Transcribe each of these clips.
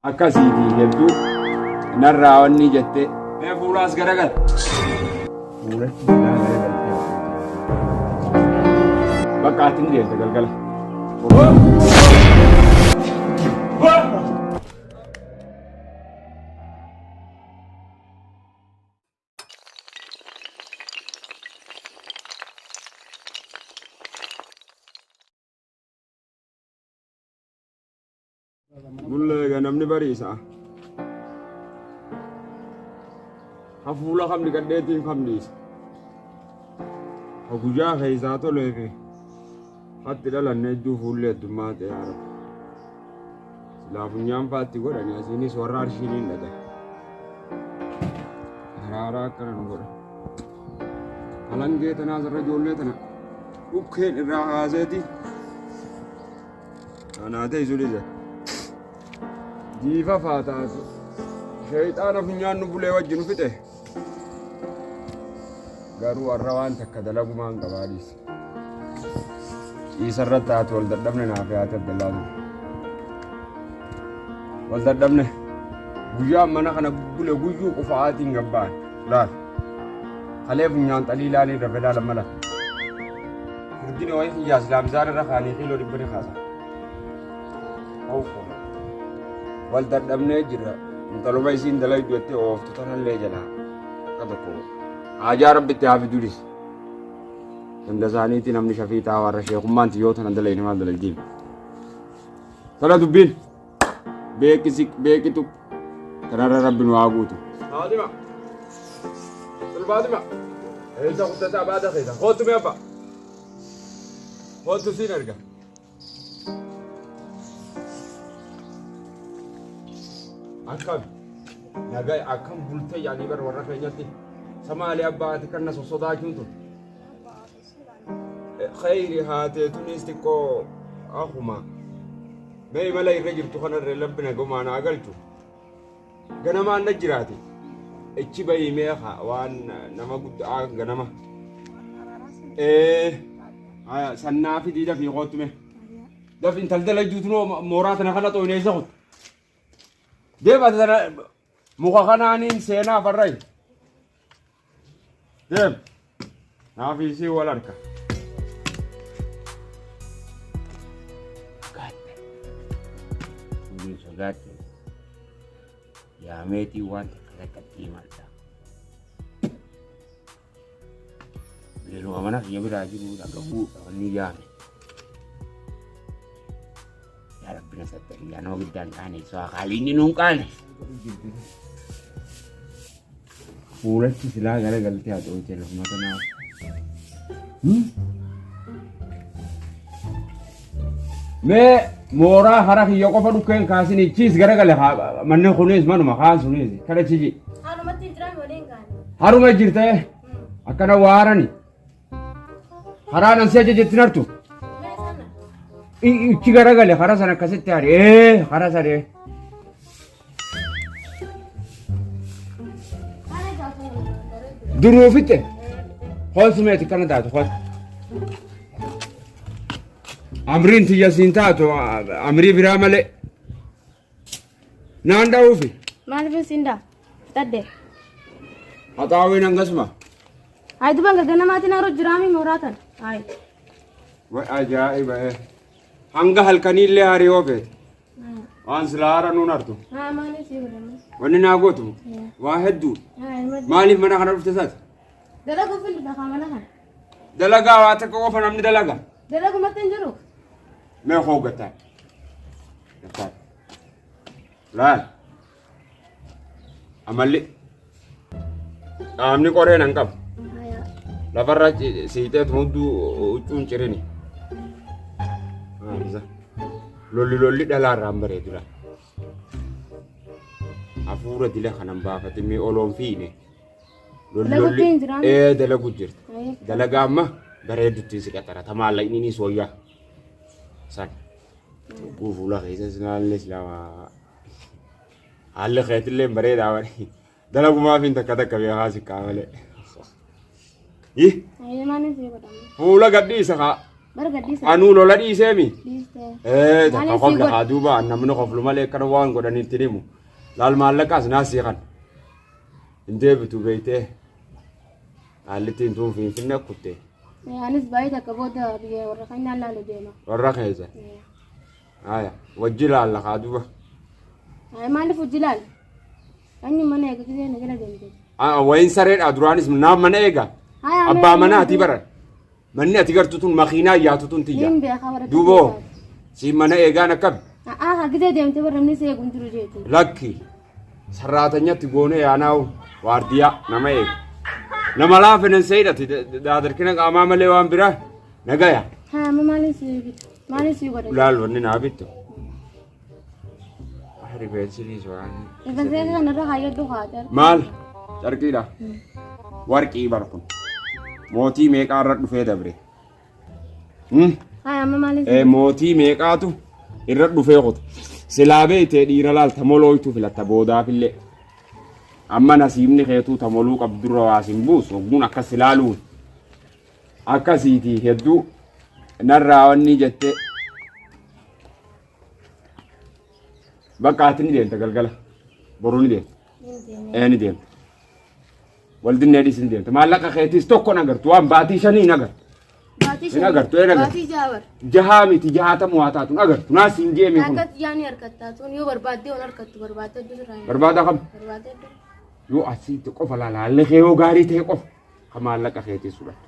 akkasiiti hedduu narraa wanni jette mee fuulaas garagal fuulatti garagaltee bakka atin deemte galgala mul'ega namni bariisa hafuula kamni gadheetiin kamniisa haguyyaa keessaa toleefi hatti dhalanne hedduu fuullee heddummaa ta'e haara silaa funyaan faatti godhani asiinis warra arshiiniin dhaqe haraaraa akkana nu godha halangee tanaas irra ijoollee tana dhukkeen irraa haaseeti kanaatee isu dhise jiifa faataati shayxaana funyaan nu bulee wajjin fixe garuu warra waan takka dalagumaan qabaadhiis isarratti haati wal dadhabne naaf yaate abdallaatu wal dadhabne guyyaan mana kana bule guyyuu qufa'aatiin gabbaan laal halee funyaan xaliilaan irra fedhaa mala furdine wayi xiyyaa islaamizaan irra kaanii xiiloo dhibbani kaasa hawfo wal dadhabnee jirra intaluma isiin dalaydu jettee ooftu tanallee jalaa akka tokko haajaa rabbitti haa fiduudhis ganda isaaniitti namni shafii taa'aa warra sheekummaan tiyyoo tana dalayne maal dalaydiin tana dubbiin beekitu kanarra rabbi nu haa guutu Faatima Faatima eessa kutataa baada keessa kootu mee abba kootu siin erga akkam nagaa akkam bultee yaanii bar warra keenyatti samaalee abbaati kanna sosodaachuun tun khayri haatee tunis xiqqoo akkuma mee mala irra jirtu kanarra labbina gomaana agalchu ganamaan na jiraate ichi bayii meeqa waan nama guddaa ganama sannaa fi diida fi qootume daf intaldala juutunoo mooraa tana kana xooyneessa kutu deema tana muka kanaaniin seenaa farray deem naafisii wal harka sodaate yaameetii waan takka takkatti himalta beeluma mana kiyya biraa jiruudha gabuu wanni yaame yaa rabbina sattari yaa nama giddaan qaane isaa qaaliinni nuun qaane fuulatti silaa gara galtee haa ta'u jala mata naaf mee mooraa hara kiyya qofa dhukkeen kaasin ichiis gara gale manne kunis manuma kaan sunis kada chiji haruma jirte akkana waarani haraanan seeje jettin hartu ichi gara gale hara sana akkasitti hari hara sare duruufitte hoolsumeeti kana taatu hool amriin tiyya siin taatu amrii biraa malee naan dha'uufi maaliif siinda tadde haxaawwiin hangasuma ay duban ganamaatiin haroo jiraami mooratan ay way ajaa'iba hanga halkaniillee hariyoo feete waan silaa hara nuun hartu maaliif sii godhamu wanni naa gootu waa hedduu maaliif mana kana dhufte isaati dalagu fildu dhaqa mana kana dalagaa waa takka qofa namni dalaga dalagu matiin jiru mee hoogataa gataa laal amalli dhaamni qoreen han qabu lafarra siiteet hunduu huccuun cirini lolli dhalaarraan bareedudha hafuura dila kanan baafate mee oloon fiine dalagu jirti dalagaa amma bareedutti si qaxara tamaalla inni sooyyaa san fuula keessa sinaallee silama haalli keetillee bareedaa wani dalagumaa fi takka takka beekaa si qaamalee fuula gadhiisa kaa Barga disa. Anu lola dhiiseemi. Diste. Takka qofle haa duuba namni qoflu malee akkana waan godhanitti himu. Laal maallaqaas naasii kan. Hin deebitu beeytee. Haallitiin tuun finfinne kuttee. Anis baay'ee takka booda biyya warra keenyaan laalu deema. Warra keessa. Haya wajji laalla haa duuba. Maaliif hojii laal? Anyi mana eega gisee na jala deemte. Wayin sareedha duraanis naaf mana eega. Abbaa manaa ati baran. Manni ati gartu tun makiinaa yaatu tun tiyya. Duuboo si mana eegaan akkam. Gisee deemte bara namni si eeguun jiru jeeti. Lakki sarraatanyatti goonee yaanaawu waardiyaa nama eega. Nama laafinen seedhati daadarkina qaamaa malee waan biraa nagaya. Maaliin si godhe? Laal wanni naa bittu. Rifeensinis waan. Rifeensi kanarra hayyaddu haadha. Maal? Carqiidha. Warqii barkun. Mootii meeqaa irra dhufee dabre? Mootii meeqaatu irra dhufee qote. Silaa beeytee dhiira laalta molooytu filatta boodaafillee. Amma nasiibni keetuu tamoluu qabdurra waasin buusu ogguun akkas ilaaluun. Akkasiitii hedduu narraa wanni jettee. Bakka ati ni deemta galgala. Boruu ni deemta. Ni deemta. Waldinne dhiis ni deemta. Maallaqa keetis tokko nagartu waan baatii shanii nagartu. Hin agartu nagartu. Baatii jaawar. Jahaa miti jahaatamu haa taatu nagartu. Naas hin jeeme kun. Akkas yaani harkattaa tun yoo barbaaddee on harkattu barbaaddee duraan. Barbaada kam? Barbaaddee. Yoo asitti qofa laalaallee kee yoo gaarii ta'e qofa ka maallaqa keetis fudhatu.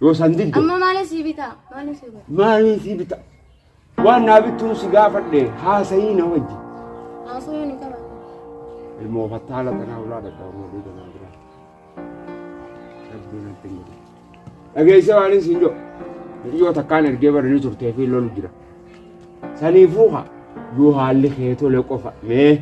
Yoo san didde. Amma maaliif si bitaa? Maaliif si bitaa? Maaliif si bitaa? Waan naa bittuun si gaafadhe haasayii na wajji. Haasayii ni qaba. Ilmoo fattaala tanaa ulaa dadhabamoo dhiiganaa biraa. Rabbiin natti hin godhu. Dhageessee waan hin siin jiru. Yoo takkaan ergee baranii turtee fi lolu jira. Saniifuu haa yoo haalli kee tole qofa mee.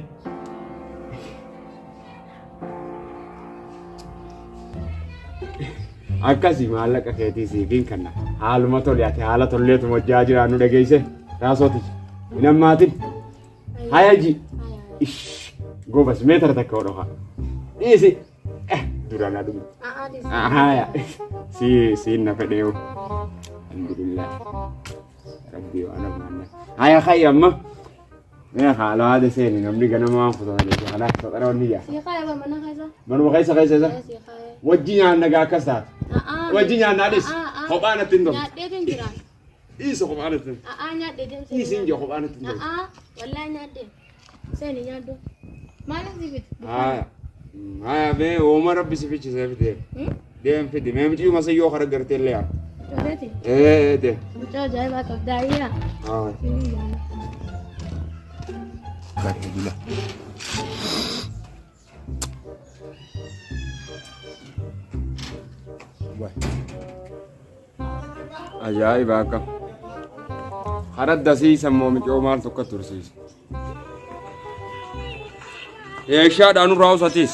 Akkasii maallaqa keetii siifiin kanna haaluma tole ati haala tolleetu wajjaa jiraan nu dhageesse raasooti hin hammaatin hayaji gobas meetara takka hodhoka dhiisi duraan aduu haya siin na fedheewu alhamdulillah rabbii waan amaanna haya kayy amma mee haala haada seeni namni ganama waan futamalee kanaaf soqara wanni yaa siiqaa mana keessa manuma keessa isa wajji nyaanna gaa akkas taate wajji nyaannaadhis kophaan ittiin toltu. Nyaadheetiin jiraan. Dhiisa kophaan ittiin. Nyaadheetiin. Dhiisiin jee kophaan ittiin toltu. Wallaahi nyaadhee. Seeni nyaaddu. Maaliif si fiti? Haya mee ooma rabbi si fichise fidee. Deem fidi mee micii masayyoo kara gartee illee yaa. Jodeeti? Deem. Mucaa ajaa'ibaa qabdaayyaa. Bareedula. Ajaa'iba akka haradda siisan moomicoo maal tokko tursiisa. Eeshaadhaan urraa usatis.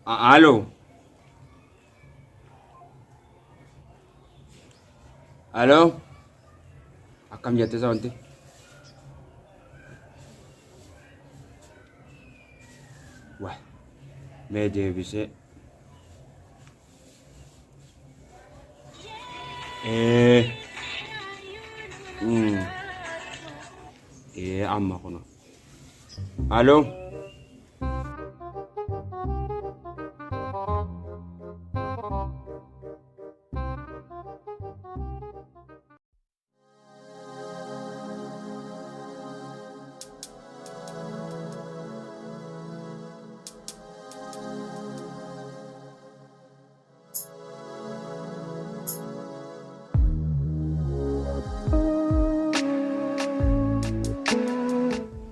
Alo. Alo. Akkam jette sawanti? Wah, mee deebisee. Amma kuna. Alo.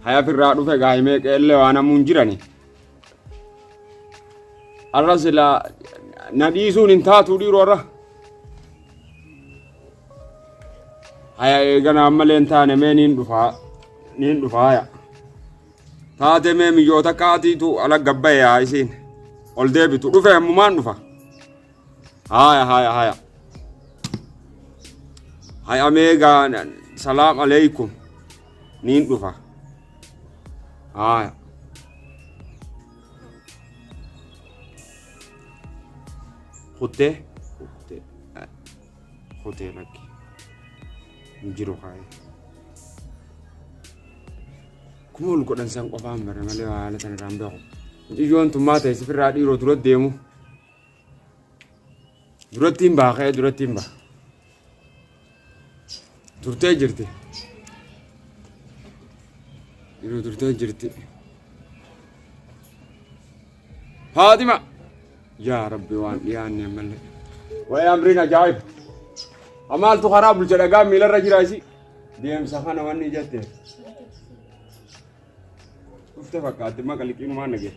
Haya firraa dhufe gaa'imee qeellee waan hamuun jirani. Arra sila na dhiisuun hin taatu dhiiroo. Haya eegana ammalee hin taane mee niin dhufa haya. Taate mee miyyoota kaatiitu ala gabbaye yaa isiin. Ol deebitu dhufe ammumaan dhufa. Haya. Haya mee gaa salaam aleikum niin dhufa. Khutee khutee lakki hin jiru kaaye. Kuma ol godhan san qofaan bare malee haala sana irraan beeku. Ijoon tummaa ta'e sifirraa dhiiroo dura deemu. Duratti hin baaqee duratti hin baqa. Turtee jirti. Yeroo turtee jirti. Faatima. Yaa Rabbi waan dhiyaanne malee. Wayi amriin ajaa'iba. Amaaltu karaa bulcha dhagaa miilarra jira isi. Deemsa kana wanni jette. Ufte fakkaatti maqaliqiin waan nagee.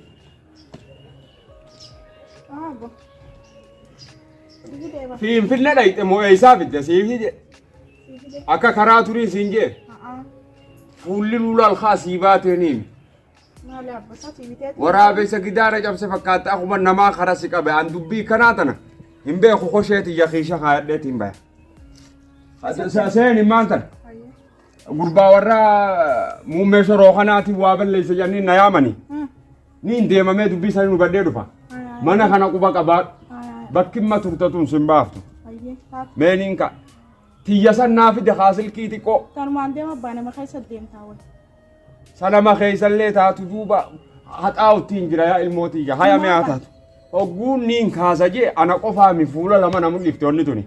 Finfinnee dhayite moo eessaa fidde siifii je. Akka karaa turii siin jee. Fuulli lula alkaa sii baateenii. Waraabessa gidaara cabse fakkaatti akkuma namaa karaa si qabe an dubbii kanaa tana. Hin beeku kosheeti yaqiisha kaayadheetiin baya. Seeni maantan. Gurbaa warra muummee shoroo kanaatiin waa balleessa jennee na yaamani. Ni hin deemamee dubbii isaanii nu baddee dhufa. Mana kana quba qabaadhu. Bakki amma turtatuun sin baaftu. Meeniin ka. Tiyya san naa fide haasilkii xiqqoo. Tanumaan deema abbaa nama keessa deemtaa wal. Sanama keessallee taatu duuba haxaa uttiin jira yaa ilmootiyya hayamee haa taatu. Ogguun niin kaasa jee ana qofaa mi fuula lama na mul'ifte onni tuni.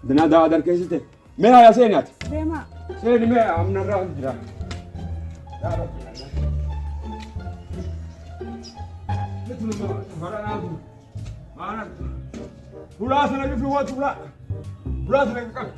Dina daa darkeessite. Mee haya seeni ati. Deema. Seeni mee amnarraa jira. Fulaa sana dhufi waan fulaa. Fulaa sana qabu.